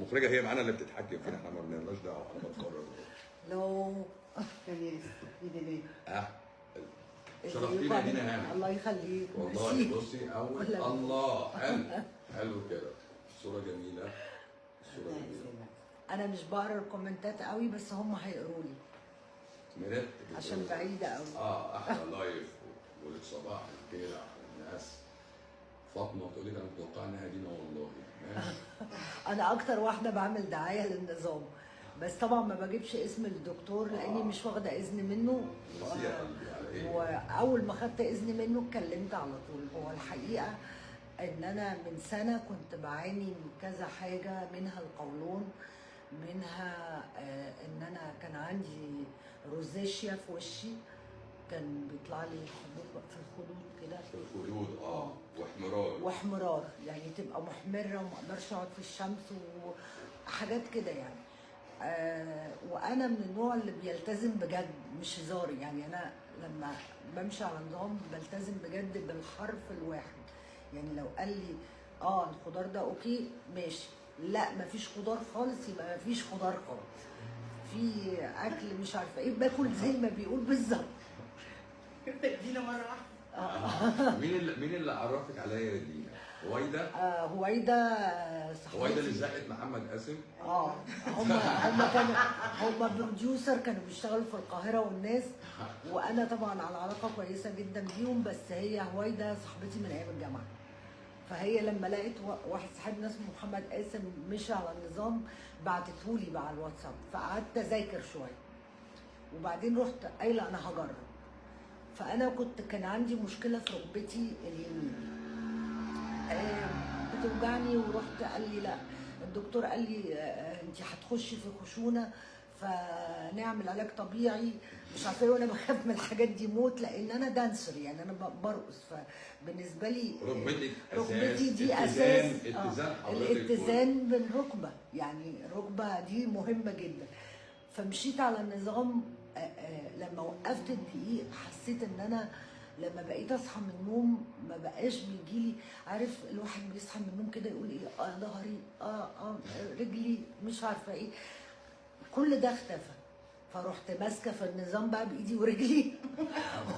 المخرجه هي معانا اللي بتتحكم فينا، احنا ما بنعملناش دعوه، احنا بنقرر. لو شرفتينا يا دينا هانم. الله يخليك. والله بصي اول الله حلو كده، الصوره جميله، الصوره جميله. انا مش بقرا الكومنتات قوي بس هم هيقروا لي مرتب عشان بعيده قوي. احلى لايف بقول لك صباح الخير على الناس. فاطمه تقول لي انا متوقعه انها دينا والله. انا اكتر واحده بعمل دعايه للنظام، بس طبعا ما بجيبش اسم الدكتور لاني مش واخده اذن منه. واول ما خدت اذن منه اتكلمت على طول. هو الحقيقه ان انا من سنه كنت بعاني من كذا حاجه، منها القولون، منها ان انا كان عندي روزيشيا في وشي، كان بيطلع لي حبوب في الخدود كده، في الخدود واحمرار يعني تبقى محمره وما اقدرش اقعد في الشمس وحاجات كده يعني. وانا من النوع اللي بيلتزم بجد مش هزار يعني. انا لما بمشي على نظام بلتزم بجد بالحرف الواحد. يعني لو قال لي الخضار ده اوكي ماشي، لا مفيش خضار خالص يبقى مفيش خضار خالص. في اكل مش عارفه ايه باكل زي ما بيقول بالظبط. دينا مره واحده. مين اللي عرفك عليا يا دينا؟ هويدا؟ هويدا صاحبتي. هويدا اللي زقت محمد قاسم؟ هم بروديوسر كانوا بيشتغلوا في القاهره والناس، وانا طبعا على علاقه كويسه جدا بيهم، بس هي هويدا صاحبتي من ايام الجامعه. فهي لما لقيت واحد صاحبنا اسمه محمد قاسم مشي على النظام بعتتهولي بقى على الواتساب، فقعدت اذاكر شويه وبعدين رحت قايله انا هجرب. فانا كان عندي مشكله في ركبتي اليمين بتوجعني، ورحت قال لي لا، الدكتور قال لي انت هتخشي في خشونه فنعمل علاج طبيعي مش عارفه ايه. وانا بخاف من الحاجات دي موت لان انا دانسر يعني انا برقص، فبالنسبه لي ركبتي دي اساس الاتزان بالركبه، يعني الركبه دي مهمه جدا. فمشيت على النظام. لما وقفت الدقيق حسيت ان انا لما بقيت اصحى من النوم ما بقاش بيجيلي، عارف الواحد بيصحى من النوم كده يقول ايه ظهري رجلي مش عارفه ايه، كل ده اختفى. فرحت ماسكه في النظام بقى بايدي ورجلي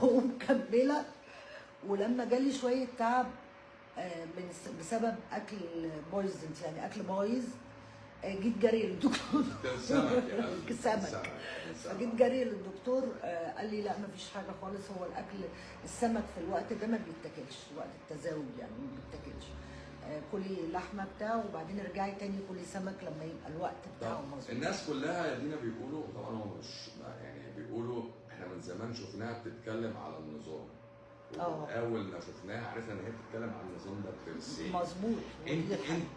ومكمله. ولما جالي شويه تعب بسبب اكل بويزنت يعني اكل بايظ، جيت جري للدكتور. سمك. فجيت جري للدكتور قال لي لا مفيش حاجه خالص، هو الاكل السمك في الوقت ده ما بيتاكلش، وقت التزاوج يعني ما بيتاكلش. كلي لحمه بتاعه وبعدين ارجعي تاني كلي سمك لما يبقى الوقت بتاعه مظبوط. الناس كلها يا دينا بيقولوا طبعا هو مش يعني بيقولوا احنا من زمان شفناها بتتكلم على النظام. اول ما شفناها عرفنا ان هي بتتكلم عن النظام ده بترسيم مظبوط.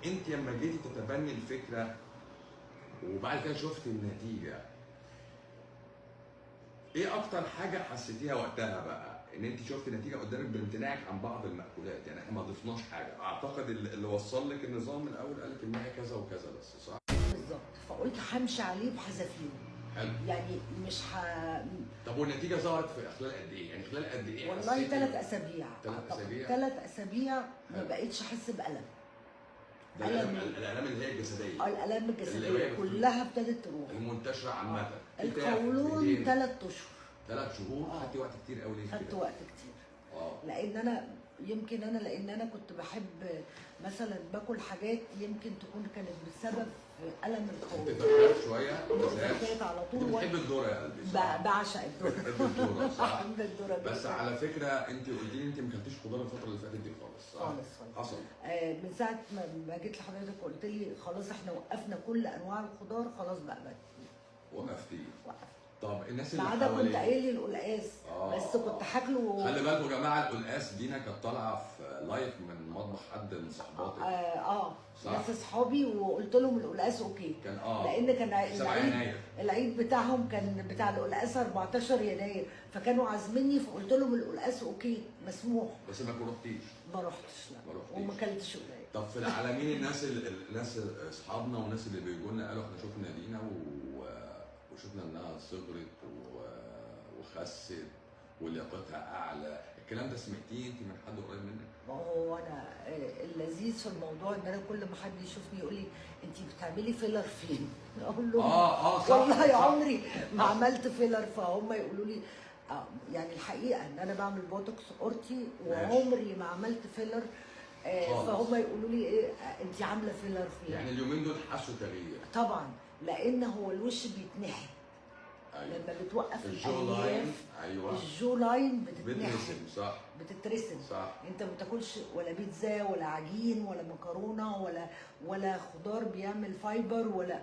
انت لما جيتي تتبني الفكره وبعد كده شفت النتيجه، ايه اكتر حاجه حسيتيها وقتها بقى ان انت شفت نتيجه قدامك بامتناعك عن بعض المأكولات؟ يعني احنا ما ضفناش حاجه، اعتقد اللي وصل لك النظام من الاول قال لك ان هي كذا وكذا بس، صح؟ بالظبط. فقلت همشي عليه بحذافيره. حلو. يعني مش طب والنتيجه ظهرت في خلال قد ايه؟ يعني خلال قد ايه؟ والله 3 اسابيع. 3 اسابيع؟ 3 اسابيع ما بقتش احس بألم. الالام اللي هي الجسديه. الالام الجسديه كلها ابتدت تروح. المنتشره عامه. القولون 3 اشهر. 3 شهور. خدتي وقت كتير قوي ليه؟ خدت وقت كتير. لان انا لان انا كنت بحب مثلا باكل حاجات يمكن تكون كانت بسبب الم القولون. تتفكرت شويه؟ كانت على طول. بتحب الذره يا قلبي؟ بعشق الذره. بتحب الذره صح؟ بحب الذره بس على فكره انت قلت لي انت ما اكلتيش خضار الفتره اللي فاتت دي خالص، صح؟ خالص. حصل. من ساعه ما جيت لحضرتك قلت لي خلاص احنا وقفنا كل انواع الخضار، خلاص بقى وقفتي. وقفت. طب الناس اللي بعد كنت قايل لي القلقاس بس كنت هاكله. خلي بالكم يا جماعه القلقاس دينا كانت طالعه في لايف من مطبخ حد من صحباتك. ناس اصحابي وقلت لهم القلقاس اوكي. كان لان كان العيد بتاعهم كان بتاع القلقاس 14 يناير فكانوا عازميني فقلت لهم القلقاس اوكي مسموح. بس ما رحتيش؟ ما رحتش لا. وما اكلتش قلقاس. طب في العالمين الناس اصحابنا والناس اللي بيجوا لنا قالوا احنا شفنا دينا وشفنا انها صغرت وخست ولياقتها اعلى، الكلام ده سمعتيه انت من حد قريب منك؟ ما هو انا اللذيذ في الموضوع ان انا كل ما حد يشوفني يقول لي انت بتعملي فيلر فين؟ اقول له صح والله صح. عمري ما عملت فيلر. فهم يقولوا لي يعني الحقيقه ان انا بعمل بوتوكس اورتي وعمري ما عملت فيلر. خالص. فهم يقولوا لي ايه انت عامله فيلر فين؟ يعني اليومين دول حسوا تغيير. طبعا لان هو الوش بيتنحت. ايوه. لما بتوقف الجو لاين. الالياف ايوه. الجو لاين بتتنحت، بترسم صح. بتترسم. صح. انت ما بتاكلش ولا بيتزا ولا عجين ولا مكرونه ولا خضار بيعمل فايبر ولا،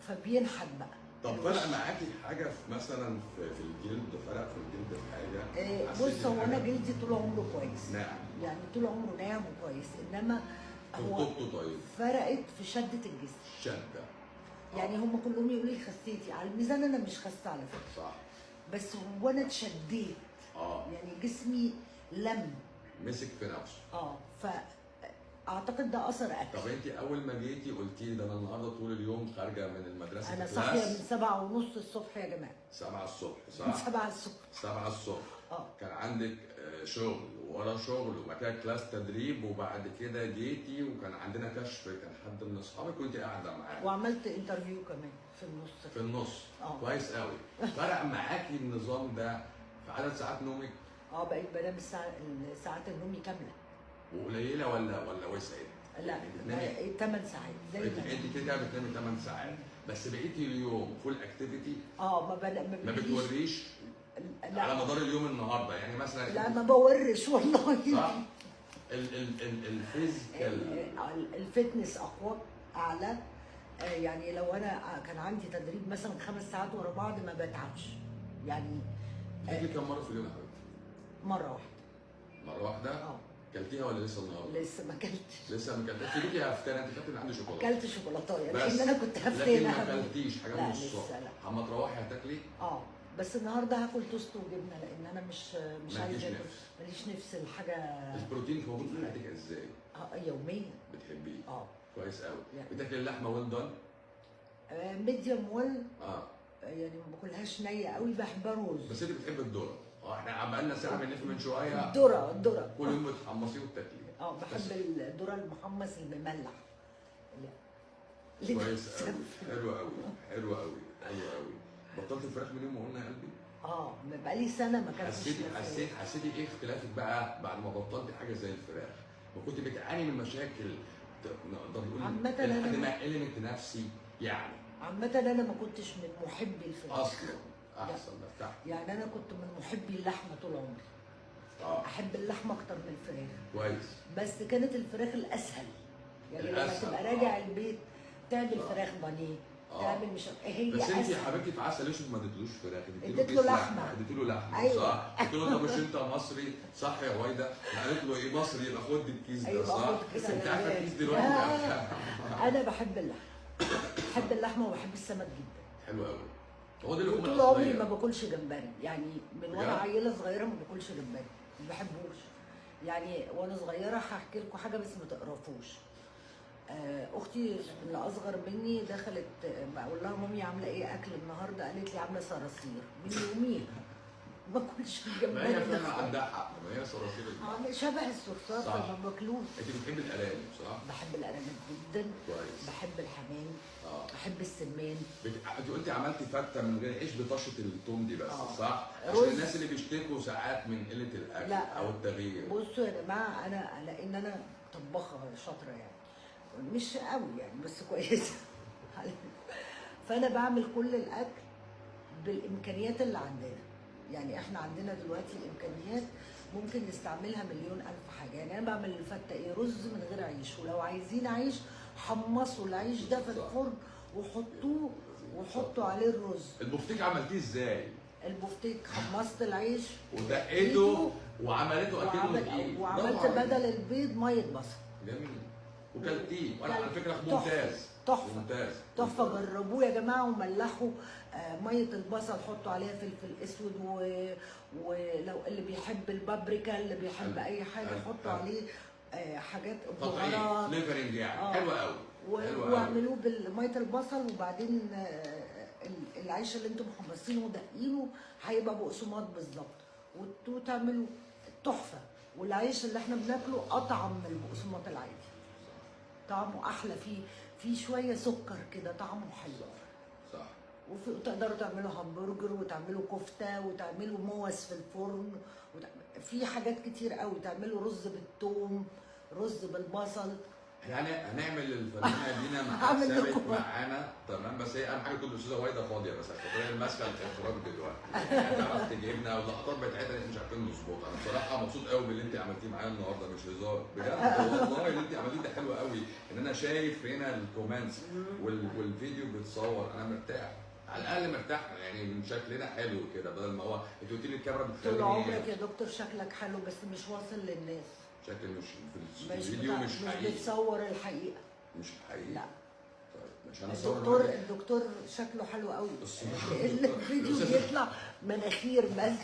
فبينحت بقى. طب فرق معاكي حاجه في مثلا في الجلد، فرق في الجلد في حاجه؟ بص هو انا جلدي طول عمره كويس، ناعم يعني طول عمره ناعم وكويس، انما هو رطوبته طيب فرقت في شده الجسم. شده. يعني هم كلهم يقولوا لي خسيتي على الميزان، انا مش خاسه على فكره، صح. بس وانا اتشديت يعني جسمي لم مسك في نفسه. فاعتقد ده اثر اكل. طب انت اول ما جيتي قلتي لي ده انا النهارده طول اليوم خارجه من المدرسه انا صاحيه من 7:30 الصبح يا جماعه. 7 الصبح من صح؟ 7 الصبح. 7 الصبح. كان عندك شغل ورا شغل وبعد كده كلاس تدريب وبعد كده جيتي وكان عندنا كشف، كان حد من اصحابك وانت قاعده معاه وعملت انترفيو كمان في النص. في النص. كويس قوي. فرق معاكي النظام ده في عدد ساعات نومك؟ بقيت بنام ساعات النومي كامله. وقليله ولا وسعت؟ لا 8 ساعات زي ما انت كده بتنامي 8 ساعات بس بقيتي اليوم فول اكتيفيتي؟ ما بتوريش لا. على مدار اليوم النهارده يعني مثلا؟ لا ما بورش والله. صح. الفيزيكال الفتنس اقوى اعلى. يعني لو انا كان عندي تدريب مثلا 5 ساعات ورا بعض ما بتعبش يعني. بتاكلي كم مره في اليوم يا حبيبتي؟ مره واحده. مره واحده؟ كلتيها ولا لسه النهارده؟ لسه ما اكلتش. لسه ما كلتيش؟ ليكي هفتانه، انت كلتي اللي عندي شوكولاته. اكلت شوكولاتايه لان انا كنت هفتانه. لكن ما كلتيش حاجه من لسه الصبح. لا. اما تروحي هتاكلي؟ بس النهارده هاكل توست وجبنه لان انا مش عايزه نفس. ماليش نفس الحاجه. البروتين موجود في حياتك ازاي؟ يوميا. بتحبيه؟ كويس قوي. يعني. بتاكلي اللحمه ويل دون؟ ميديوم ويل. يعني ما باكلهاش نيه قوي، بحبها روز. بس انت بتحب الذره. احنا بقالنا ساعه بنلف من شويه. الذره كل يوم بتحمصيه وبتاكليه. بحب الذره المحمص المملح. كويس قوي. حلو قوي حلو قوي حلو قوي. بطلت الفراخ من يوم ما قلنا يا قلبي؟ بقالي سنه ما كلتش. حسيتي ايه اختلافك بقى بعد ما بطلتي حاجه زي الفراخ؟ وكنت بتعاني من مشاكل نقدر نقول عامة لحد ما إليمنت نفسي يعني؟ عامة انا ما كنتش من محبي الفراخ اصلا. احسن ده. يعني انا كنت من محبي اللحمه طول عمري. احب اللحمه اكتر من الفراخ. كويس. بس كانت الفراخ الاسهل. يعني لما تبقى راجع البيت تعمل فراخ بانيه، تعمل مش هي بس انت يا أسهل. حبيبتي في عسل اسود ما اديتلوش فراخ، اديت له لحمه. اديت له لحمه. أيوة. صح؟ قلت له طب مش انت مصري صح يا هويدا؟ قالت له ايه مصري يبقى خد الكيس ده. أيوة صح؟ انت عارفه الكيس دلوقتي انا بحب اللحمه. بحب اللحمه وبحب السمك جدا. حلو قوي. هو ده اللحوم طول عمري ما باكلش جمبري، يعني من وانا عيله صغيره ما باكلش جمبري، ما بحبوش. يعني وانا صغيره هحكي لكم حاجه بس ما تقرفوش. اختي اللي اصغر مني دخلت بقول لها مامي عامله ايه اكل النهارده؟ قالت لي عامله صراصير. من يوميها ما باكلش الجمبري. ما هي فعلا عندها حق، ما هي صراصير. شبه الصرصار فما باكلوش. انت بتحبي الارانب صح؟ بحب الارانب جدا. كويس. بحب الحمام. بحب السمان. انت قلتي عملتي فته من غير عيش بطشه التوم دي بس صح؟ عشان الناس اللي بيشتكوا ساعات من قله الاكل او التغيير. بصوا يا جماعه انا لان انا طباخه شاطره يعني، مش قوي يعني بس كويسه. فانا بعمل كل الاكل بالامكانيات اللي عندنا. يعني احنا عندنا دلوقتي الامكانيات ممكن نستعملها مليون الف حاجه. يعني انا بعمل الفته ايه؟ رز من غير عيش، ولو عايزين عيش حمصوا العيش ده في الفرن وحطوا عليه الرز. البفتيك عملتيه ازاي؟ البفتيك حمصت العيش ودقيته وعملته اكنه دقيق وعملت بدل البيض ميه بصل. جميل. وكلتيه وانا على فكره ممتاز. تحفه ممتاز. تحفه. جربوه يا جماعه وملحوا ميه البصل، حطوا عليها فلفل اسود ولو اللي بيحب البابريكا اللي بيحب اي حاجه حطوا عليه حاجات بهارات فليفرنج يعني. حلو قوي. واعملوه بميه البصل. وبعدين العيش اللي انتم محمصينه ودقينه هيبقى بقسماط بالظبط. وتعملوا تحفه، والعيش اللي احنا بناكله اطعم من البقسماط العادي، طعمه احلى، فيه شويه سكر كده، طعمه حلو. صح. وتقدروا تعملوا همبرجر وتعملوا كفته وتعملوا موز في الفرن في حاجات كتير قوي، تعملوا رز بالثوم، رز بالبصل. يعني هنعمل الفنانه دينا مع هعمل ثابت لكم. معانا تمام، بس هي اهم حاجه تكون الاستاذه وايده فاضيه، بس عشان هي اللي ماسكه الاخراج دلوقتي يعني تعرف تجيبنا واللقطات بتاعتنا احنا مش عارفين نظبطها. انا بصراحه مبسوط قوي باللي انت عملتيه معايا النهارده، مش هزار بجد والله اللي انت عملتيه ده حلو قوي، ان انا شايف هنا الكومنتس والفيديو بيتصور، انا مرتاح على الاقل مرتاح يعني من شكلنا حلو كده، بدل ما هو انت قلت لي الكاميرا طول عمرك بتخليني يا دكتور شكلك حلو بس مش واصل للناس، شكل مش في مش الفيديو مش مش حقيقي، بتصور الحقيقه. مش حقيقي. لا طيب مش هنصور الدكتور شكله حلو قوي، الصورة. الفيديو بيطلع مناخير بس.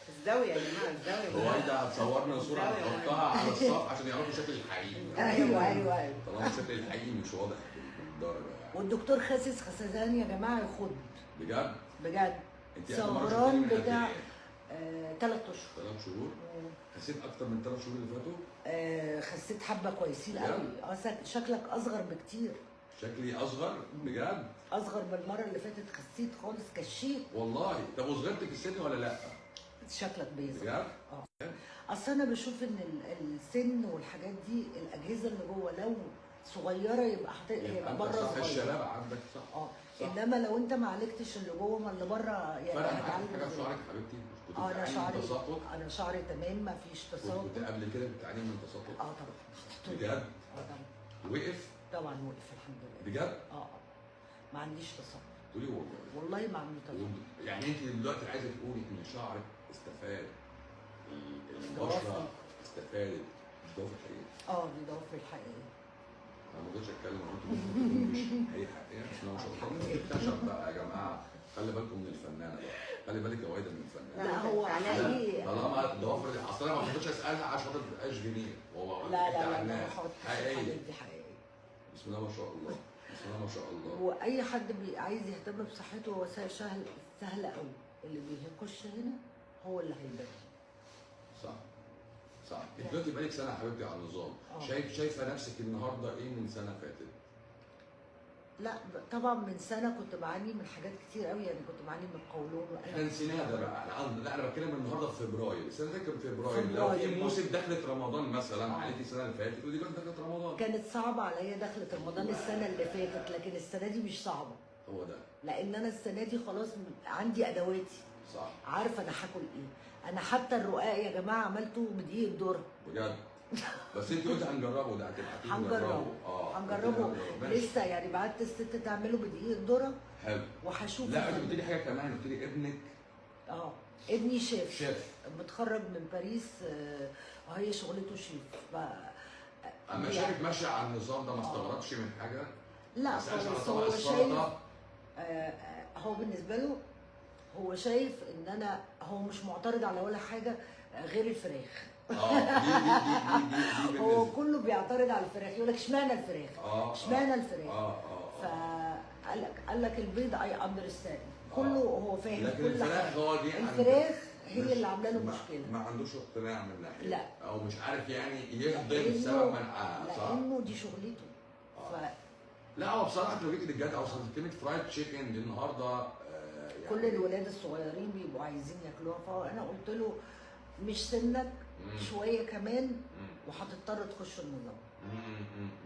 الزاويه يا جماعه، الزاويه. وايده هتصورنا صوره هنحطها على الصف عشان يعرفوا شكل الحقيقي. ايوه طالما الشكل الحقيقي مش واضح بالدرجه يعني. والدكتور خاسس خسسان يا جماعه يخض بجد؟ بجد. انت اخر مره سهران شفتيني من قد بتاع ايه؟ 3 اشهر. 3 شهور؟ خسيت اكتر من 3 شهور اللي فاتوا؟ خسيت حبه كويسين بجد؟ قوي. شكلك اصغر بكتير، شكلي اصغر بجد؟ اصغر من المره اللي فاتت، خسيت خالص، كشيت. والله. طب وصغرت في السن ولا لا؟ شكلك بيظهر. بجد؟ اصل انا بشوف ان السن والحاجات دي الاجهزه اللي جوه لو صغيره يبقى هيبقى بره صح، صغير. الشباب عندك صح. صح. انما لو انت ما عالجتش اللي جوه، ما اللي بره يعني فرق معاك هتعالج حاجه في إزاي؟ شعرك حبيبتي؟ مش كنت انا بتعاني شعري من تساقط؟ انا شعري تمام، ما فيش تساقط. كنت قبل كده بتعاني من تساقط؟ طبعا. بجد؟ طبعا. وقف؟ طبعا وقف الحمد لله. بجد؟ ما عنديش تساقط تقولي والله. والله، ما عندي تساقط. يعني انت دلوقتي عايزه تقولي ان شعرك استفاد، البشره ضوافري. استفادت، مش ضوافر حقيقيه. دي ضوافري الحقيقيه. انا ما رضيتش اتكلم، قلت ممكن تكون مش حقيقيه، بس انا ما شاء الله ممكن تكتشف بقى يا جماعه، خلي بالكم من الفنانه بقى، خلي بالك يا وايده من الفنانه. لا هو حقيقي. طالما الضوافر دي اصل انا ما رضيتش اسالها عشان ما تبقاش جنيه، هو لا بتاع الناس. بحط حقيقيه. الحاجات دي حقيقيه. بسم الله ما شاء الله، بسم الله ما شاء الله. واي حد عايز يهتم بصحته هو سهل قوي، اللي بيخش هنا هو اللي هيبان. صح صح. انت دلوقتي بقالك سنه يا حبيبتي على النظام، شايفه نفسك النهارده ايه من سنه فاتت؟ لا طبعا من سنه كنت بعاني من حاجات كتير قوي، يعني كنت بعاني من القولون احنا نسيناها ده بقى، لا انا بتكلم النهارده في فبراير، السنه اللي فاتت كان فبراير، لو في موسم دخلت رمضان مثلا عليكي السنه اللي فاتت ودي كانت دخلت رمضان. كانت صعبه عليا دخلت رمضان السنه اللي فاتت، لكن السنه دي مش صعبه. هو ده. لان انا السنه دي خلاص عندي ادواتي. صح. عارفه انا هاكل ايه. انا حتى الرقاق يا جماعه عملته بدقيق الذره. بجد؟ بس انت قلت هنجربه ده، هنجربه. هنجربه لسه، يعني بعت الست تعمله بدقيق الذره. حلو. وهشوف. لا انت قلت لي حاجه كمان، قلت لي ابنك ابني شيف. شيف متخرج من باريس، وهي شغلته شيف. اما شايف ماشي على النظام ده ما استغربش من حاجه؟ لا خالص. هو شايف هو بالنسبه له هو شايف ان انا هو مش معترض على ولا حاجه غير الفراخ. دي هو كله بيعترض على الفراخ، يقول لك اشمعنى الفراخ؟ اشمعنى الفراخ؟ فقال لك البيض اي اندرستاند، كله هو فاهم. لكن كل الفراخ حاجه. هو دي الفراخ هي اللي عامله له مشكله. ما عندوش اقتناع من ناحيه، لا، او مش عارف يعني يهضم سبب منعها، صح؟ لانه دي شغلته. لا هو بصراحه لو جيت للجد او كلمه فرايد تشيكن دي النهارده يعني كل الولاد الصغيرين بيبقوا عايزين ياكلوها، فانا قلت له مش سنك، شويه كمان وهتضطر تخش النظام.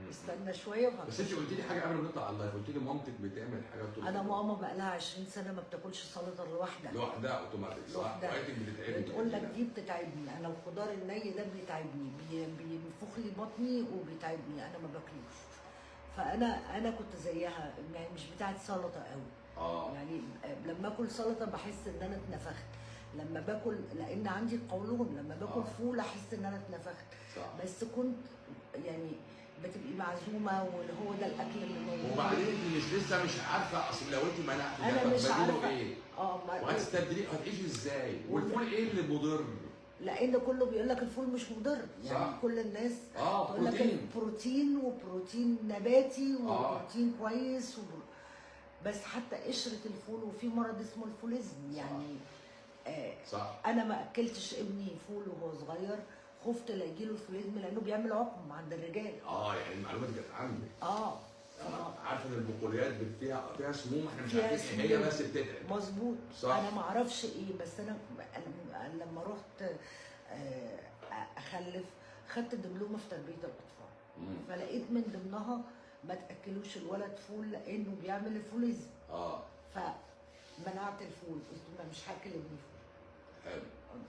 استنى شويه وهتخش. بس انت قلت لي حاجه قبل ما نطلع على اللايف، قلت لي مامتك بتعمل حاجه انا ماما بقى لها 20 سنه ما بتاكلش سلطه لوحدها اوتوماتيك، صح؟ وقتك بتتعبني، بتقول لك دي بتتعبني، انا الخضار الني ده بيتعبني، بينفخ لي بطني وبيتعبني، انا ما باكلوش. فانا كنت زيها، يعني مش بتاعت سلطه قوي. يعني لما اكل سلطه بحس ان انا اتنفخت، لما باكل لان عندي قولون، لما باكل فول احس ان انا اتنفخت. بس كنت يعني بتبقي معزومه وهو ده الاكل اللي موجود. وبعدين انت مش لسه مش عارفه، اصل لو انت منعتي انا مش عارفه ايه؟ وهتستبدليه هتعيشي ازاي؟ والفول ايه اللي مضر؟ لان كله بيقول لك الفول مش مضر، يعني كل الناس تقول لك البروتين وبروتين نباتي وبروتين كويس بس حتى قشره الفول، وفي مرض اسمه الفوليزم، يعني صح. انا ما اكلتش ابني فول وهو صغير، خفت لا يجيله الفوليزم لانه بيعمل عقم عند الرجال. يعني المعلومه دي كانت عندي. عارفه ان البقوليات فيها سموم، احنا مش عارفين ايه هي، بس بتتعب. مظبوط. صح. انا ما اعرفش ايه، بس انا لما رحت اخلف خدت دبلومه في تربيه الاطفال. فلقيت من ضمنها ما تاكلوش الولد فول لانه بيعمل الفوليزم. فمنعت الفول، قلت ما مش هاكل ابني فول. حلو.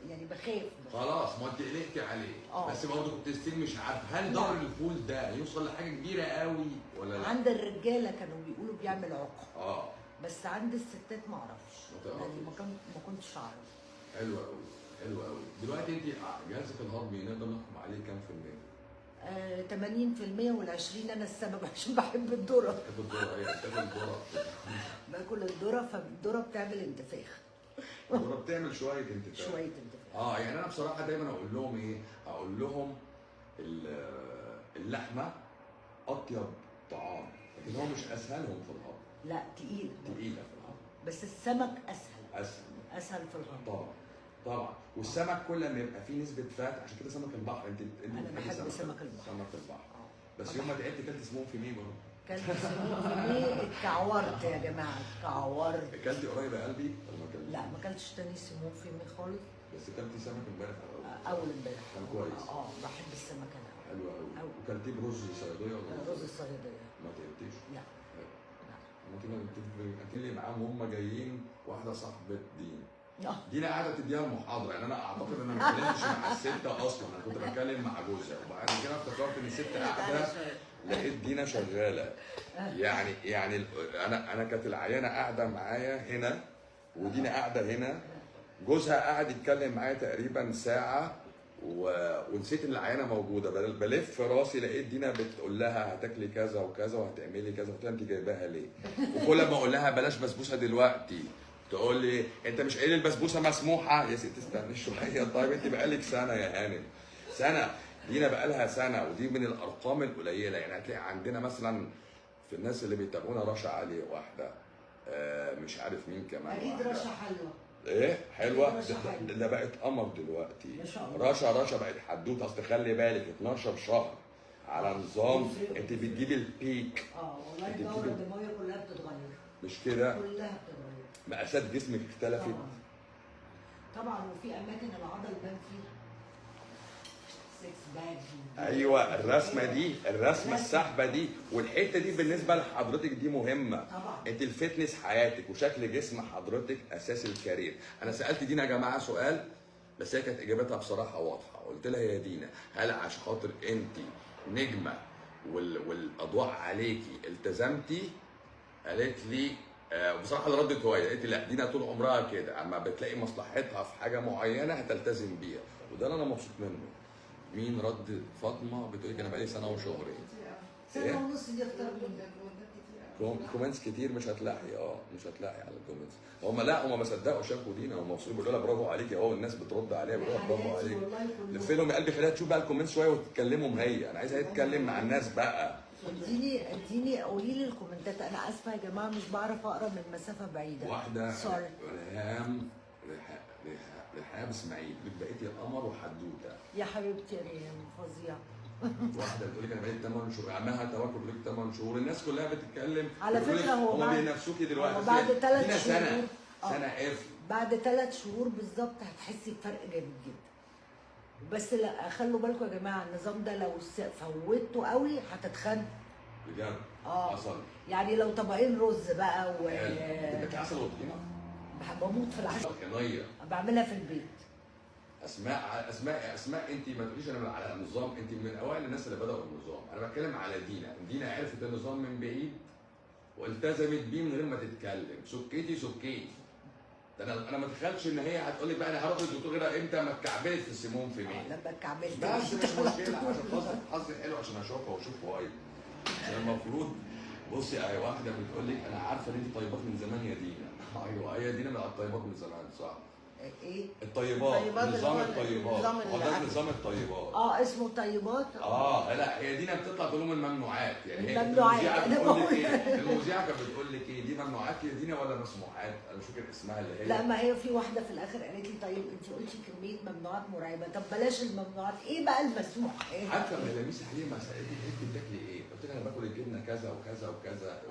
يعني بخاف. خلاص ما انت قلقتي عليه. بس برضه كنت ستيل مش عارف هل ضرر الفول ده يوصل لحاجه كبيره قوي ولا لا؟ عند الرجاله كانوا بيقولوا بيعمل عقم. بس عند الستات ما اعرفش. يعني ما كنتش اعرف. حلو قوي حلو قوي. دلوقتي انت جهازك الهضمي نقدر نحكم عليه كام في المية؟ 80% وال20 انا السبب عشان بحب الذره. بحب الذره. ايه بتاكل الذره؟ باكل الذره، فالذره بتعمل انتفاخ. الذره بتعمل شويه انتفاخ. شويه انتفاخ. يعني انا بصراحه دايما اقول لهم ايه؟ اقول لهم اللحمه اطيب طعام، لكن هو مش اسهلهم في الهضم. لا تقيله. تقيله في الهضم. بس السمك اسهل. اسهل في الهضم. طبعا. والسمك كل ما يبقى فيه نسبه فات، عشان كده سمك البحر انت انا بحب سمك البحر. سمك البحر. بس يوم ما تعبت كلت سموم في ميه برضه. كلت سموم في ميه، اتكعورت يا جماعه، اتكعورت. اكلتي قريب يا قلبي ولا ما اكلتيش؟ لا ما اكلتش تاني سموم في ميه خالص. بس اكلتي سمك امبارح اول امبارح. كان كويس. بحب السمك انا. حلو قوي. وكلتيه برز صياديه ولا رز الصياديه؟ ما تعبتيش؟ لا. انت اللي معاهم هم جايين واحده صاحبه دينا قاعده تديها المحاضره. يعني انا اعتقد ان انا ما اتكلمتش مع السته اصلا، انا كنت بتكلم مع جوزها، وبعد كده افتكرت ان الست قاعده لقيت دينا شغاله. يعني انا كانت العيانه قاعده معايا هنا ودينا قاعده هنا، جوزها قاعد يتكلم معايا تقريبا ساعه ونسيت ان العيانه موجوده. بلف في راسي لقيت دينا بتقول لها هتاكلي كذا وكذا وهتعملي كذا. قلت لها انت جايباها ليه؟ وكل ما اقول لها بلاش بسبوسه دلوقتي تقول لي انت مش قايل البسبوسه مسموحه يا ست استني شويه. طيب انت بقالك سنه يا هانم، سنه. دينا بقالها سنه، ودي من الارقام القليله. يعني هتلاقي عندنا مثلا في الناس اللي بيتابعونا رشا علي واحده، مش عارف مين كمان. اكيد رشا حلوه. ايه حلوه؟ ده بقت قمر دلوقتي. ما شاء الله. رشا بقت حدوته. اصل خلي بالك 12 شهر على نظام انت بتجيبي البيك. والله الدوره الدمويه كلها بتتغير. مش كده؟ كلها بتتغير. مقاسات جسمك اختلفت. طبعا وفي اماكن العضل بان فيها. ايوه الرسمه السحبه دي، والحته دي بالنسبه لحضرتك دي مهمه. طبعا. انت الفتنس حياتك وشكل جسم حضرتك اساس الكارير. انا سالت دينا يا جماعه سؤال، بس هي كانت اجابتها بصراحه واضحه. قلت لها يا دينا هل عشان خاطر انت نجمه والاضواء عليكي التزمتي؟ قالت لي بصراحه اللي ردت هوايه، قالت لي لا دينا طول عمرها كده، اما بتلاقي مصلحتها في حاجه معينه هتلتزم بيها، وده اللي انا مبسوط منه. مين رد؟ فاطمه بتقول لك انا بقالي سنه وشهرين. سنه ونص دي اختار كومنتس كتير مش هتلاقي مش هتلاقي على الكومنتس. هم ما صدقوا شافوا دينا، هم مبسوطين بيقولوا لها برافو عليكي اهو، الناس بترد عليها بيقولوا لها برافو عليكي. لف لهم يا قلبي خليها تشوف بقى الكومنتس شويه وتتكلمهم هي، انا عايزها تتكلم مع الناس بقى. اديني قولي لي الكومنتات. انا اسفه يا جماعه مش بعرف اقرا من مسافه بعيده. واحده سوري. رحاب اسماعيل بقيتي القمر وحدوته يا حبيبتي يا ريم فظيعه. واحده بتقول لك انا بقيت 8 شهور، عمها توكل بتقول لك 8 شهور، الناس كلها بتتكلم. على فكره هم بينافسوكي دلوقتي بعد 3 شهور سنه قفل. بعد 3 شهور بالظبط هتحسي بفرق جامد جدا. بس لا خلوا بالكم يا جماعه، النظام ده لو فوتوا قوي هتتخن بجد. حصل. يعني لو طبقين رز بقى انت عسل وطحينه؟ بموت في العسل. طحينيه بعملها في البيت. اسماء انت ما تقوليش انا على النظام، انت من اوائل الناس اللي بداوا النظام. انا بتكلم على دينا عرفت النظام من بعيد والتزمت بيه من غير ما تتكلم. سكيتي انا ما اتخيلش ان هي هتقول لك بقى انا هروح للدكتور غير امتى ما اتكعبلت في السموم في مين. لما اتكعبلت بس مش مشكله، عشان خاطر حظي حلو عشان اشوفها واشوف وايد. عشان المفروض بصي واحده بتقول لك انا عارفه ان انت طيبات من زمان يا دينا. ايوه هي دينا من الطيبات من زمان صح. ايه؟ الطيبات، الطيبات اللي نظام هو الطيبات، نظام هو ده الأكل. نظام الطيبات. اسمه طيبات. لا هي دينا بتطلع تقول لهم الممنوعات، يعني هي الممنوعات، المذيعه أنا بتقول لك بقول. ايه؟ المذيعه كانت بتقول لك ايه؟ دي ممنوعات يا دينا ولا مسموحات؟ انا مش فاكر اسمها اللي هي. لا، ما هي في واحده في الاخر قالت لي طيب انت قلتي كميه ممنوعات مرعبه، طب بلاش الممنوعات، ايه بقى المسموح؟ ايه؟ حتى لما لميس حليمه سالتني انت بتاكلي ايه؟ قلت لها انا باكل الجبنه كذا وكذا وكذا،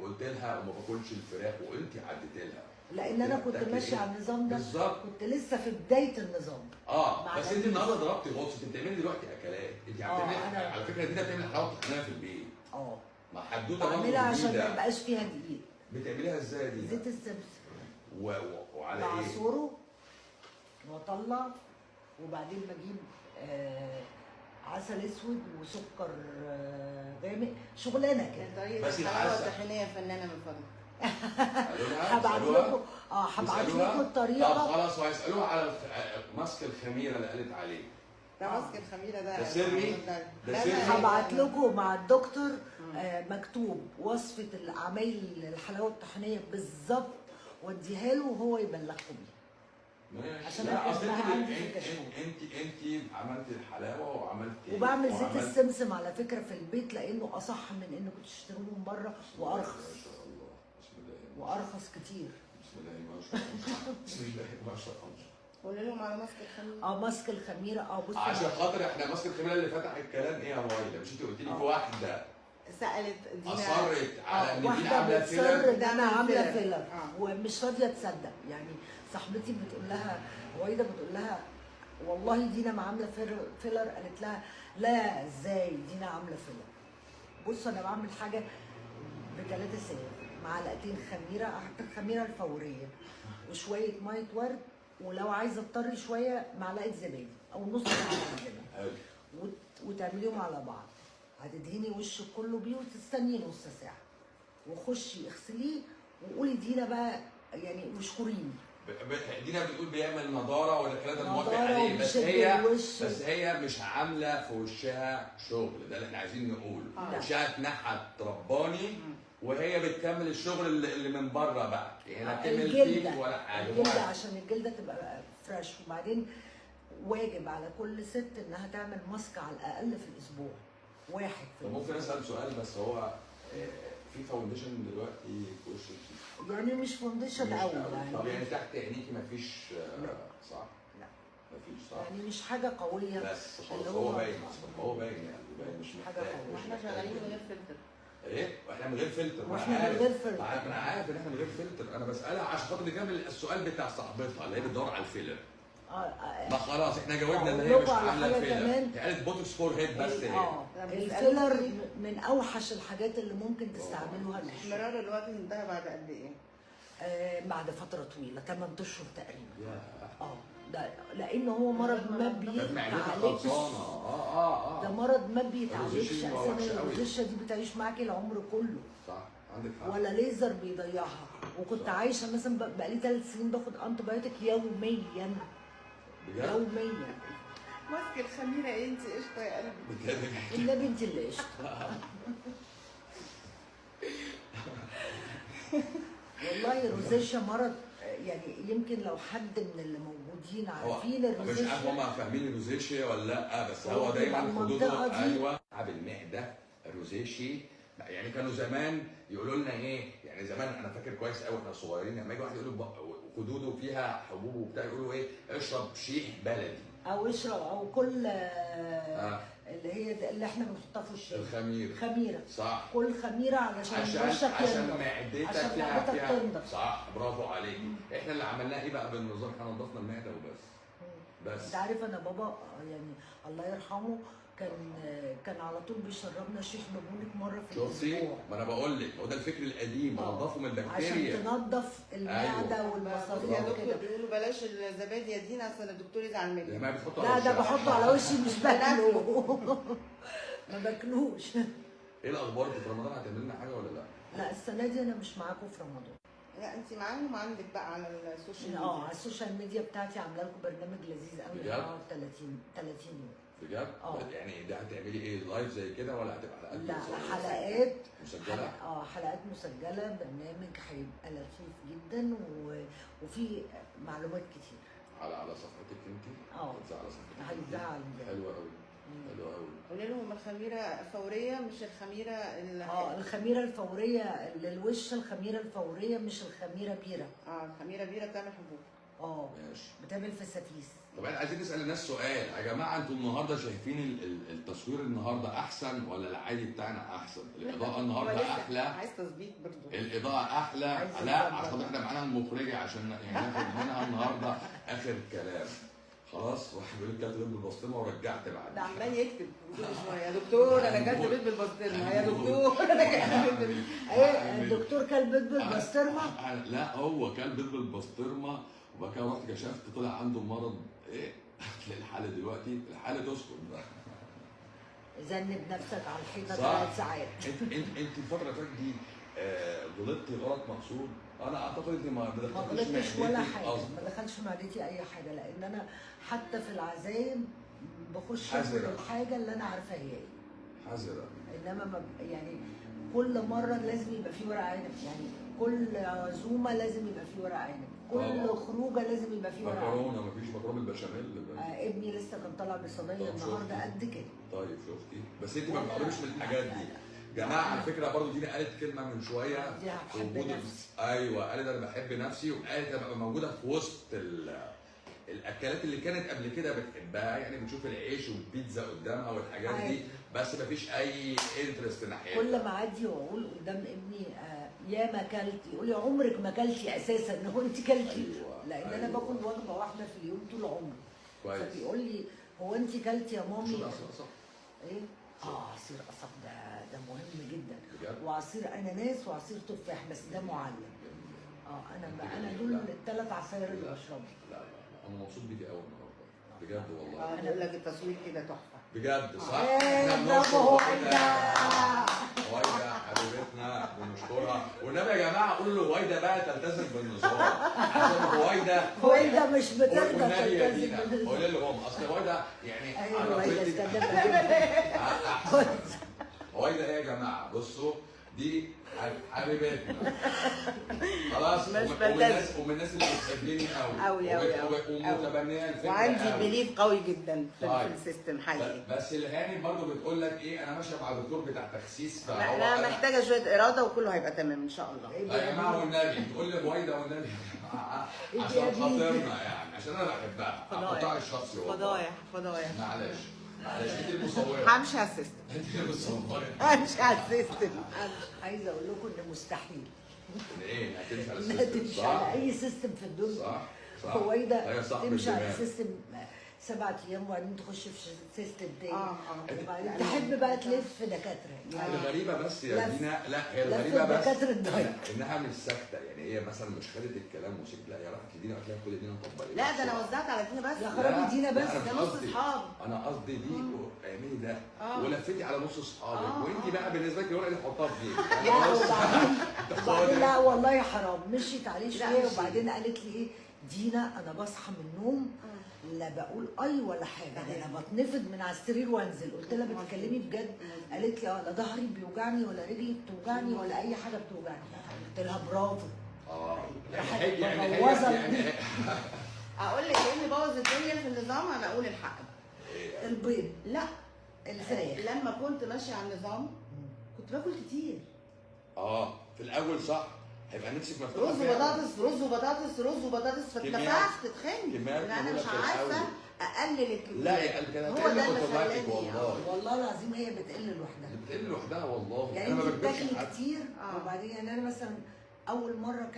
قلت لها وما باكلش الفراخ، وانت عديت لها. لان انا كنت ماشيه على النظام ده بالظبط. كنت لسه في بدايه النظام. بس انت النهارده ضربتي غطس، انت بتعملي دلوقتي اكلات، انت بتعملي على فكره دينا بتعمل حلاوه طحينيه في البيت. ما حدوته برضه بعملها عشان جديدة. ما يبقاش فيها دقيق. بتعمليها ازاي دي؟ زيت السمسم وعلى ايه؟ بعصره واطلع، وبعدين بجيب عسل اسود وسكر غامق، شغلانه كده. طريقة بس الحلاوة العسل. الطحينية فنانة من فضلك. هبعت لكم هبعت لكم الطريقه. طب خلاص، وهيسالوها على ماسك الخميره اللي قالت عليه. ده ماسك الخميرة ده. ده سري؟ لا، ده سري؟ هبعت لكم مع الدكتور مكتوب وصفه العمايل الحلاوه الطحينيه بالظبط، واديها له وهو يبلغكم بيها. ماشي. عشان لا، أنا اصل اسمها عندي في انت الكشكول. انت عملتي الحلاوه وعملتي وبعمل زيت السمسم على فكره في البيت، لانه اصح من انكم تشتروه من بره وارخص. ما شاء الله، بسم الله. وارخص كتير. بسم الله ما شاء الله. بسم الله ما شاء الله. قولي لهم على ماسك الخميرة. ماسك الخميره. بصي عشان خاطر احنا ماسك الخميره اللي فتح الكلام ايه يا مويله؟ مش انت قلت لي في واحده سألت دينا. اصرت على ان دي واحده عامله بتصر فيلر؟ ان انا عامله فيلر. فيلر ومش راضيه تصدق. يعني صاحبتي بتقول لها وايده، بتقول لها والله دينا ما عامله فيلر. قالت لها لا، ازاي دينا عامله فيلر؟ بص انا بعمل حاجه بثلاثه ساعات، معلقتين خميره، احط الخميره الفوريه وشويه ميه ورد، ولو عايزه تطري شويه معلقه زبادي او نص معلقه زبادي، حلو. وتعمليهم على بعض. هتدهني وشك كله بيه وتستني نص ساعه، وخشي اغسليه وقولي دينا بقى يعني واشكريني. دينا بتقول بيعمل نضاره ولا الكلام ده موافق نضارة عليه، بس وبيشد هي الوش. بس هي مش عامله في وشها شغل، ده اللي احنا عايزين نقوله. لا. وشها اتنحت رباني، وهي بتكمل الشغل اللي من بره بقى، يعني لا كمل فيك ولا حاجه. الجلده عشان الجلده تبقى فريش. وبعدين واجب على كل ست انها تعمل ماسك على الاقل في الاسبوع واحد في طب ممكن اسال سؤال بس؟ هو في فاونديشن دلوقتي في وشك؟ يعني مش فونديشن مش قوي قوي. طب يعني. يعني تحت عينيكي مفيش صح؟ لا. مفيش صح؟ يعني مش حاجه قويه. بس خلاص اللي هو باين اصلا، هو باين يعني باين، مش حاجة محتاج. قوية. مش واحنا محتاج. شغالين من غير فلتر. ايه؟ واحنا من غير فلتر. واحنا من غير فلتر. انا عارف ان احنا من غير فلتر، انا بسالها عشان خاطر نكمل السؤال بتاع صاحبتها اللي هي بتدور على الفيلر. ما خلاص احنا جاوبنا ان هي أقول مش لكم على عامله حاجة فيلر، كمان. هي قالت بوتوكس فور هيد بس هي. الفيلر من اوحش الحاجات اللي ممكن تستعملوها للوش. احمرار الوجه انتهى بعد قد ايه؟ بعد فتره طويله 8 اشهر تقريبا. يا ده لان هو مرض ما كانت معدتها بيتعالجش. خلصانه. ده مرض ما بيتعالجش الروزيشيا اساسا. وحشة قوي. الروزيشيا دي بتعيش معاكي العمر كله، صح عندك حق. ولا ليزر بيضيعها. وكنت عايشه مثلا بقالي 3 سنين باخد انتبيوتيك يوميا. بجد؟ يوميا. ماسك الخميرة ايه انت قشطة يا قلبي؟ بجد؟ النبي انت اللي قشطه. والله الروزيشيا مرض يعني يمكن لو حد من اللي موجودين عارفين مش عارف الروزيشيا. هم فاهمين الروزيشيا ولا لا، بس هو هو دايما بيبقى خدوده. المنطقة دي- ايوه تعب المعده الروزيشي. يعني كانوا زمان يقولوا لنا ايه، يعني زمان انا فاكر كويس قوي احنا صغيرين لما يجي واحد يقول له خدوده فيها حبوب وبتاع، يقولوا ايه اشرب شيح بلدي او اشرب او كل اللي هي اللي احنا بنحطها في الشاي. الخمير. خميره. صح. كل خميره علشان وشك عشان ينضف. معدتك عشان فيها معدتك تنضف. صح، برافو عليكي. احنا اللي عملناه ايه بقى بالنظام؟ احنا نضفنا المعده وبس. بس انت عارف انا بابا يعني الله يرحمه كان على طول بيشربنا شيخ بابونك مره في شفتي؟ الاسبوع. ما انا بقول لك هو ده الفكر القديم، نضفه من البكتيريا عشان تنظف المعده أيوة. والمصاريف يا دكتور كده. بيقولوا بلاش الزبادي يا دينا اصل الدكتور يزعل مني. يا ما بتحطه لا على ده وشها. بحطه على وشي مش باكله. ما باكلوش. ايه الاخبار في رمضان؟ هتعمل لنا حاجه ولا لا؟ لا السنه دي انا مش معاكم في رمضان. لا انت معاهم عندك بقى على السوشيال ميديا. على السوشيال ميديا بتاعتي عامله لكم برنامج لذيذ قوي. بجد؟ 30 يوم. بجد؟ يعني ده هتعملي ايه لايف زي كده ولا هتبقى حلقات؟ لا حلقات مسجله؟ حلقات مسجله. برنامج هيبقى لطيف جدا وفي معلومات كتير. على صفحتك انت؟ هتذاع على صفحتك هيتذاع على حلوه قوي حلوه قوي. قولي لهم الخميره فوريه مش الخميره الخميره الفوريه للوش، الخميره الفوريه مش الخميره بيره. الخميره بيره بتعمل حبوب. ماشي. بتعمل فساتيس. طب احنا عايزين نسال الناس سؤال يا جماعه، انتوا النهارده شايفين التصوير النهارده احسن ولا العادي بتاعنا احسن؟ الاضاءه النهارده احلى؟ عايز تظبيط برضه. الاضاءه احلى؟ لا عشان احنا معانا المخرجه عشان يعني ناخد منها النهارده اخر كلام. خلاص واحد بيقول لي كلت بيض بالبسطرمه ورجعت بعد. ده عمال يكتب كل شويه يا دكتور انا كلت بيض بالبسطرمه يا دكتور انا كلت بيض الدكتور كل بيض بالبسطرمه؟ لا هو كل بيض بالبسطرمه وبعد كده رحت كشفت طلع عنده مرض ايه؟ تلاقي الحاله دلوقتي الحاله تسكت بقى. ذنب نفسك على الحيطه 3 ساعات. انت الفتره اللي فاتت دي غلطتي غلط مقصود؟ انا اعتقد انت ما غلطتش ولا حاجه، ما دخلش معدتي اي حاجه، لان انا حتى في العزايم بخش اكل الحاجه اللي انا عارفه هي ايه. حذره. انما يعني كل مره لازم يبقى في ورق عنب، يعني كل عزومه لازم يبقى في ورق عنب، كل خروجه لازم يبقى في ورق عنب. مكرونه مفيش مكرونه بالبشاميل؟ ابني لسه كان طالع بصينيه النهارده قد كده. طيب شفتي؟ بس انت ما بتقربيش من الحاجات دي. جماعه على فكره برضو دينا قالت كلمه من شويه، دي بحب نفسي. ايوه قالت انا بحب نفسي، وقالت ابقى موجوده في وسط الاكلات اللي كانت قبل كده بتحبها، يعني بتشوف العيش والبيتزا قدامها والحاجات دي، بس مفيش اي انترست ناحيتها. كل ما اعدي واقول قدام ابني يا ما اكلتي، يقول لي عمرك ما اكلتي اساسا، هو انت كلتي؟ لان انا باكل وجبه واحده في اليوم طول عمري. كويس. فبيقول لي هو انت كلتي يا مامي؟ صح. ايه؟ عصير قصب ده مهم جدا. بجد؟ وعصير اناناس وعصير تفاح، بس ده معلب. انا دول ال3 عصاير اللي بشربهم. لا انا مبسوط بيكي قوي النهارده بجد والله. انا بقول لك التصوير كده تحفه بجد صح؟ احنا بنشكر وايده حبيبتنا بنشكرها، والنبي يا جماعه قولوا له وايده بقى تلتزم بالنظام عشان وايده مش بترضى والنبي يا تلتزم دينا بالنظام. قولي لهم اصل وايده يعني ايوه وايده وايده ايه يا جماعه؟ بصوا دي حبيبتنا خلاص، ومن الناس اللي بتحبني قوي ومتبنيه الفكره وعندي بليف قوي جدا في السيستم حقيقي. بس الهاني برضه بتقول لك ايه، انا ماشيه مع دكتور بتاع تخسيس، لا انا محتاجه شويه اراده وكله هيبقى تمام ان شاء الله. يا جماعه والنبي تقول لي وايده والنبي عشان خاطرنا يعني، عشان انا بحبها قطاع الشخصي والله. فضايح معلش انت المصوره. همشي على السيستم. انت المصوره. همشي على السيستم. عايزه اقول لكم ان مستحيل ايه هتمشي على لا السيستم؟ تمشي على اي سيستم في الدنيا. صح وايده تمشي على السيستم 7 ايام وبعدين تخش في سيستم تاني. وبعدين تحب بقى تلف دكاتره يعني. الغريبه بس يا دينا، لا هي الغريبه بس دكاتره الدايت انها مش ساكته، يعني هي مثلا مش خدت الكلام وسكت، لا هي راحت لدينا قالت لها خدي دينا طبقي. لا ده انا وزعت على دينا بس. يا خرابي دينا بس، ده نص اصحاب. انا قصدي دي اعملي ده ولفتي على نص اصحابك، وانت بقى بالنسبه لك الورقه دي حطها في جيبك. وبعدين لا والله حرام، مشيت عليه شويه وبعدين قالت لي ايه دينا انا بصحى من النوم لا بقول اي ولا حاجه، ده انا بتنفض من على السرير وانزل. قلت لها بتتكلمي بجد؟ قالت لي لا ظهري بيوجعني ولا رجلي بتوجعني ولا اي حاجه بتوجعني. قلت لها برافو. يعني اقول لك ايه اللي بوظ الدنيا في النظام؟ انا اقول الحق. البيض لا الفراخ. لما كنت ماشيه على النظام كنت باكل كتير. في الاول صح، هيبقى نفسك مفتوحه رز وبطاطس رز وبطاطس رز وبطاطس، فاتلفعت تتخني. انا مش عارفه اقلل الكميه. لا يا قلبي كده هو ده اللي اوتوماتيك والله العظيم هي بتقل لوحدها. بتقل لوحدها والله. يعني انت بتاكلي كتير وبعدين يعني انا مثلا اول مره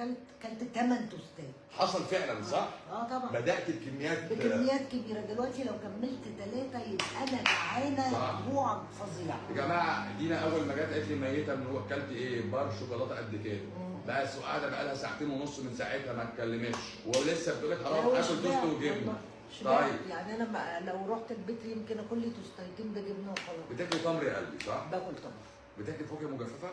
كلت 8 توستات. حصل فعلا صح؟ طبعا بدات بكميات كبيره. دلوقتي لو كملت 3 يبقى انا جعانه جوع فظيع. يا جماعه دينا اول ما جت قالت لي ميته من هو اكلت ايه؟ بار شوكولاته قد كده. بس وقاعده بقى لها 2.5 ساعة من ساعتها ما اتكلمتش ولسه بتقول لك حرام اكل توست وجبنه. طيب يعني انا لو رحت البيت يمكن اكل لي توستايتين بجبنه وخلاص. بتاكلي تمر يا قلبي صح؟ باكل تمر. بتاكلي فواكه مجففه؟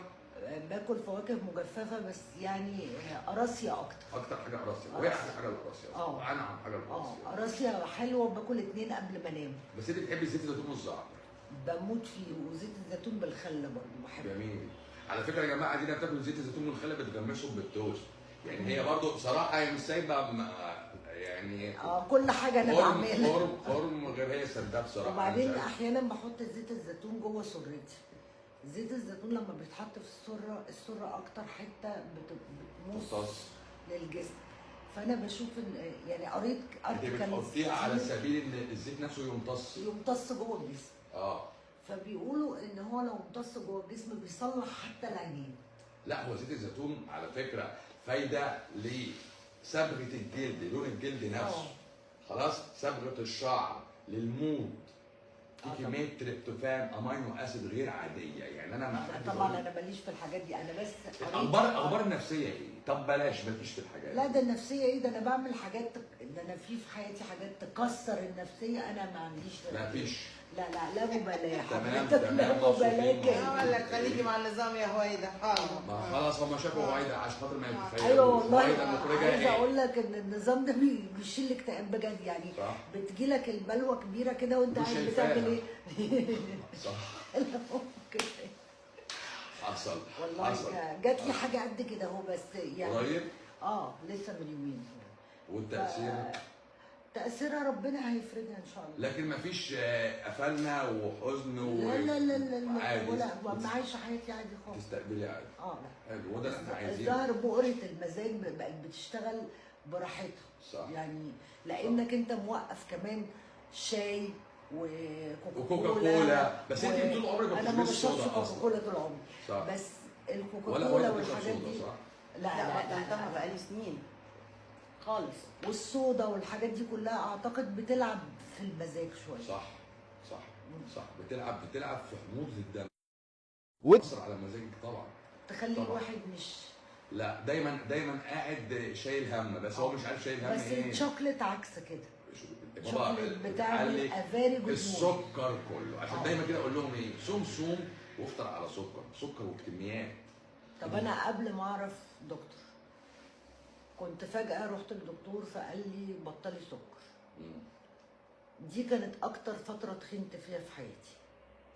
باكل فواكه مجففه بس يعني قراصيه اكتر حاجه قراصيه، وهي احلى حاجه القراصيه انعم حاجه القراصيه. قراصيه حلوه وباكل 2 قبل ما انام. بس انت بتحبي زيت الزيتون والزعتر؟ بموت فيه، وزيت الزيتون بالخل برضه بحبه. جميل. على فكره يا جماعه دينا بتاكل زيت الزيتون والخل بتغمسهم بالتوست، يعني هي برضه بصراحه هي مش سايبه يعني كل حاجه انا بعملها. فورم غير هي سرداب بصراحه. وبعدين احيانا بحط زيت الزيتون جوه سرتي. زيت الزيتون لما بيتحط في السره اكتر حته بتمص للجسم. فانا بشوف ان يعني قريت بتحطيها على سبيل ان الزيت نفسه يمتص جوه الجسم. فبيقولوا ان هو لو امتص جوه الجسم بيصلح حتى العينين. لا هو زيت الزيتون على فكره فايده لصبغه الجلد، لون الجلد نفسه. خلاص، صبغه الشعر، للمود. في كميه تريبتوفان امينو اسيد غير عاديه، يعني انا طبعا انا ماليش في الحاجات دي، انا بس اخبار النفسيه ايه؟ طب بلاش مالكيش في الحاجات. لا ده النفسيه ايه؟ ده انا بعمل حاجات ده انا في حياتي حاجات تكسر النفسيه، انا ما عنديش. لا فيش. لا مبالاه. تمام لا مبالاه. اقول لك خليكي مع النظام يا هويدا. خلاص هم شافوا هويدا عشان خاطر ما يتخيلوا. ايوه والله عايزه اقول لك ان النظام ده بيشيل اكتئاب بجد يعني. بتجي لك البلوه كبيره كده وانت قاعد بتعمل ايه؟ صح. حصل والله جات لي حاجه قد كده اهو، بس يعني قريب؟ لسه من يومين. والتأثير؟ تأثيرها ربنا هيفرجها ان شاء الله. لكن مفيش قفلنا وحزن لا ولا عايشه حياتي عادي خالص. تستقبلي عادي. لا حلو، وده اللي احنا عايزينه. الظاهر بؤرة المزاج بقت بتشتغل براحتها. صح. يعني لانك انت موقف كمان شاي وكوكاكولا. بس انت طول عمرك انا ما بشربش كوكاكولا طول عمري. صح. بس الكوكاكولا والحاجات دي لا بطلتها بقالي سنين خالص. والصودا والحاجات دي كلها اعتقد بتلعب في المزاج شويه. صح بتلعب في حموضه الدم وتأثر على مزاجك طبعا. تخلي الواحد مش لا دايما قاعد شايل هم، بس هو مش عارف شايل هم بس ايه. بس الشوكليت عكس كده. الشوكليت بتعمل افاري جدود. السكر كله عشان دايما كده اقول لهم ايه، صوم وافطر على سكر وبكميات. طب انا قبل ما اعرف دكتور كنت فجأة رحت للدكتور فقال لي بطلي سكر. دي كانت أكتر فترة تخنت فيها في حياتي.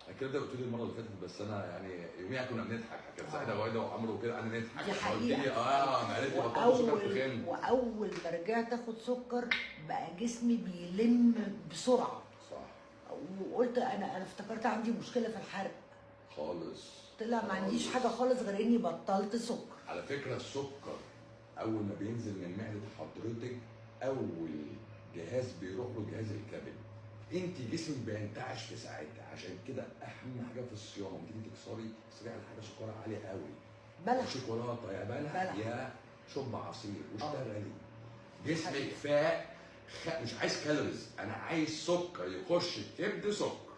الكلام ده قلت لي المرة اللي فاتت، بس أنا يعني يوميها كنا بنضحك، كانت سعيدة وهيدا وعمرو وكده أنا نضحك. دي حقيقة. قلت لي أنا قالت لي بطلت سكر تخنت. وأول ما رجعت آخد سكر بقى جسمي بيلم بسرعة. صح. وقلت أنا افتكرت عندي مشكلة في الحرق. خالص. طلع ما عنديش حاجة خالص غير إني بطلت سكر. على فكرة السكر أول ما بينزل من معدة حضرتك أول جهاز بيروح له جهاز الكبد. انت جسمك بينتعش في ساعتها، عشان كده اهم حاجه في الصيام لما تيجي تكسري على حاجه سكرها عالي قوي. بلح. شوكولاته يا بلح يا شرب عصير واشتغلي. جسمك فاق مش عايز كالوريز، انا عايز سكر يخش الكبد سكر.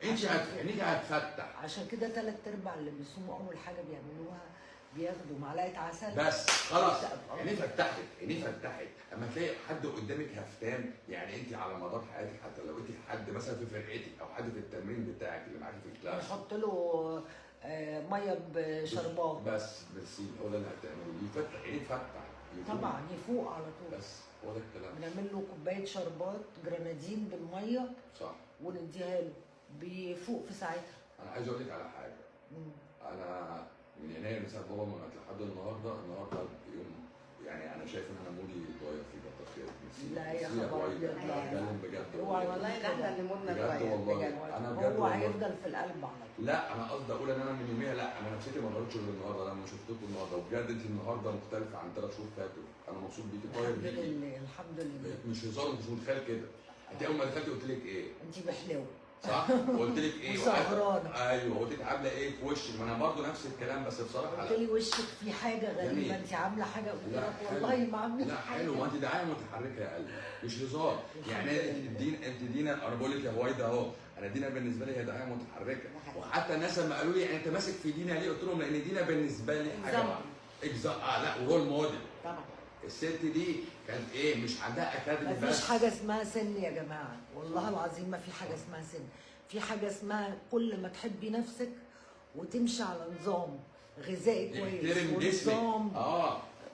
انت عينيك هتفتح. عشان كده 3/4 اللي بيصوموا اول حاجه بيعملوها بياخدوا معلقه عسل بس خلاص. عينيه فتحت اما تلاقي حد قدامك هفتان، يعني انت على مدار حياتك حتى لو انت حد مثلا في فرقتك او حد في التمرين بتاعك اللي معاك في الكلاس نحط له ميه بشربات بس هو ده اللي هتعمله، يفتح عينيه تفتح طبعا يفوق على طول. بس هو ده الكلام. بنعمل له كوبايه شربات جرانادين بالميه صح ونديها له بيفوق في ساعتها. انا عايز اقول لك على حاجه. انا من يناير من ساعه بابا ما مات لحد النهارده يوم، يعني انا شايف ان انا مودي اتغير فيه كتر خير. لا يا خبر ابيض بتكلم بجد والله ده احنا اللي مودنا بجد والله. انا بجد هو هيفضل في القلب على طول. لا انا قصدي اقول ان انا من يوميها لا انا نفسيتي ما اتغيرتش غير النهارده لما شفتكم النهارده، وبجد انت النهارده مختلفه عن 3 شهور فاتوا. انا مبسوط بيكي طاير بيكي. الحمد لله الحمد لله. مش هزار، مش متخيل كده. انت اول ما دخلتي قلت لك ايه؟ انت بحلوه صح؟ وقلت لك ايه؟ وسهرانه. ايوه قلت لك عامله ايه في وشك؟ ما انا برضه نفس الكلام بس بصراحه قلت لي وشك في حاجه غريبه، انت عامله حاجه. قلت لك والله ما عامله حاجه. حلو، ما انت دعايه متحركه يا قلبي مش هزار. يعني انت دينا انا بقول لك يا هويدا اهو، انا دينا بالنسبه لي هي دعايه متحركه. وحتى الناس لما قالوا لي يعني انت ماسك في دينا ليه؟ قلت لهم لان دينا بالنسبه لي حاجه لا ورول موديل. طبعا الست دي كانت ايه؟ مش عندها اكاديمي بس. مفيش حاجه اسمها سن يا جماعه، والله العظيم ما في حاجه اسمها سن. في حاجه اسمها كل ما تحبي نفسك وتمشي على نظام غذائي كويس ونظام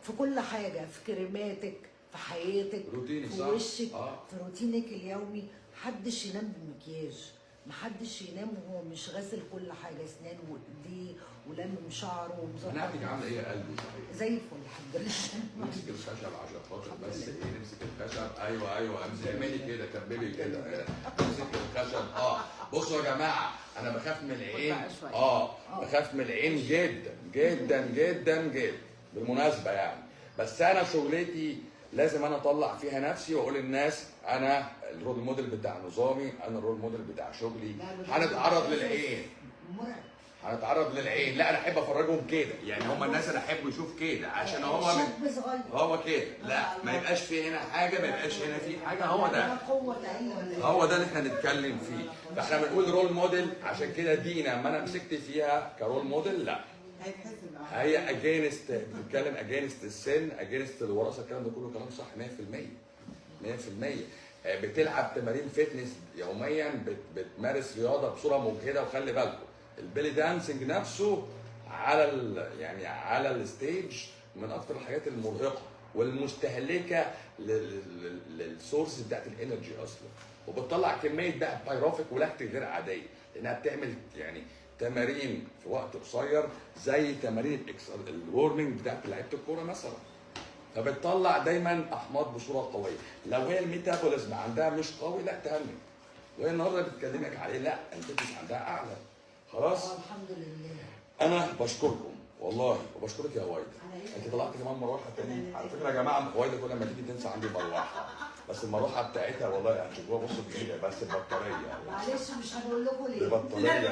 في كل حاجه، في كريماتك، في حياتك، روتيني في وشك، في روتينك اليومي. محدش ينام بالمكياج، محدش ينام وهو مش غاسل كل حاجه، اسنانه وايديه ولمم شعره انا ومظبط عارفك عامله ايه يا قلبي صحيح. زي الفل الحمد لله. نمسك الخشب عشان خاطر بس ايه، نمسك الخشب. ايوه امسك، اعملي كده، كملي كده. نمسك الخشب. بصوا يا جماعه، انا بخاف من العين. بخاف من العين جدا جدا جدا جدا بالمناسبه يعني. بس انا شغلتي لازم انا اطلع فيها نفسي واقول للناس انا الرول موديل بتاع نظامي، انا الرول موديل بتاع شغلي. هنتعرض للعين، هنتعرض للعين. لا انا احب افرجهم كده يعني، هم الناس انا احب يشوف كده عشان هو كده. لا ما يبقاش في هنا حاجه، ما يبقاش هنا في حاجه. هو ده اللي احنا هنتكلم فيه. فاحنا بنقول رول موديل عشان كده دي لما انا مسكت فيها كرول موديل لا هي اجينست، بتتكلم اجينست السن، اجينست الوراثه، الكلام ده كله كلام صح 100%. 100% بتلعب تمارين فتنس يوميا، بتمارس رياضه بصوره مجهده. وخلي بالكم البيلي دانسنج نفسه على يعني على الستيج من اكتر الحاجات المرهقه والمستهلكه للسورس بتاعت الانرجي اصلا، وبتطلع كميه بقى بايروفيك ولاكتيك غير عاديه، لانها بتعمل يعني تمارين في وقت قصير زي تمارين الورمنج بتاعت لعيبه الكوره مثلا، فبتطلع دايما احماض بصوره قويه. لو هي الميتابوليزم عندها مش قوي لا تهنج، وهي النهارده بتكلمك عليه لا الفتنس عندها اعلى. خلاص الحمد لله. انا بشكركم والله، وبشكرك يا هويدا. انت طلعت كمان مروحه تاني على فكره يا جماعه. هويدا كل ما تيجي تنسى عندي مروحه، بس المروحه بتاعتها والله هتشوفوها بصوا جديده بس البطاريه. معلش مش هقول لكم ليه. البطاريه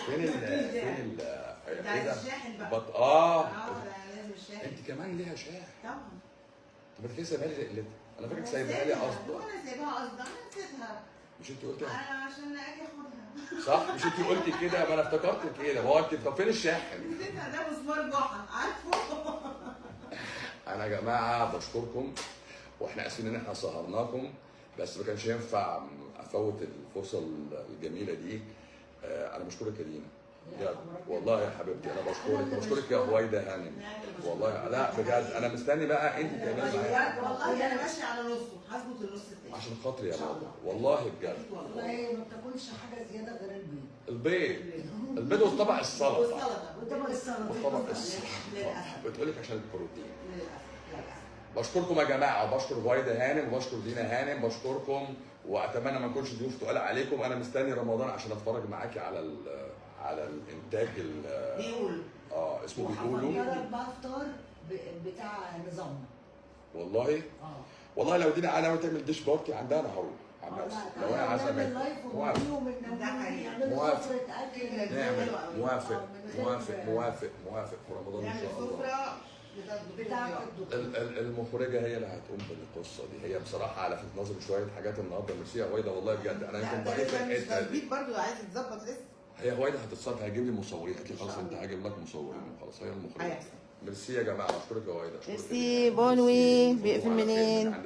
فين ده الشاحن بقى. لازم الشاحن. انت كمان ليها شاحن؟ طبعا. طب انت ليه سايبها لي؟ انا فاكرك سايبها لي اصلا. انا سايبها قصدا، انا نسيتها. مش انت قلتي؟ انا عشان اجي اخدها. صح مش انت قلتي كده؟ ما انا افتكرت كده. ما هو انت طب فين الشاحن؟ نسيتها، ده مسمار جحا عارفه. انا يا جماعه بشكركم، واحنا اسفين ان احنا سهرناكم، بس ما كانش ينفع افوت الفرصه الجميله دي. انا بشكرك يا دينا بجد والله يا حبيبتي. انا بشكرك يا هويدا هانم والله. لا بجد انا مستني بقى انت تعملي معايا. والله انا ماشي على نصه، هظبط النص التاني عشان خاطري يا بابا والله بجد. والله ما بتاكلش حاجه زياده غير البيض. البيض وطبق السلطه. وطبق السلطه. وطبق السلطه بتقول لك عشان البروتين. للاسف. بشكركم يا جماعه، وبشكر هويدا هانم وبشكر دينا هانم. بشكركم واتمنى ما نكونش ضيوف تقال عليكم. انا مستني رمضان عشان اتفرج معاكي على الانتاج بيقولوا اسمه بيقولوا. بقى افطار بتاع نظامنا. والله والله لو دينا انا تعمل ديش بارتي عندها انا هروح عن نفسي. لو انا عازمك موافق في رمضان ان شاء الله. المخرجه هي اللي هتقوم بالقصه دي. هي بصراحه على فكره نظري شويه حاجات النهارده. ميرسي يا هويدا والله بجد. انا يمكن ضعيف في الحته دي. برضه عايز تظبط لسه. هي هويدا هتصطاد، هجيب لي مصورين. قالت لي خلاص انت هجيب لك مصورين وخلاص. هي المخرجه. ميرسي يا جماعه، اشكرك يا هويدا. ميرسي. بونوي بيقفل منين؟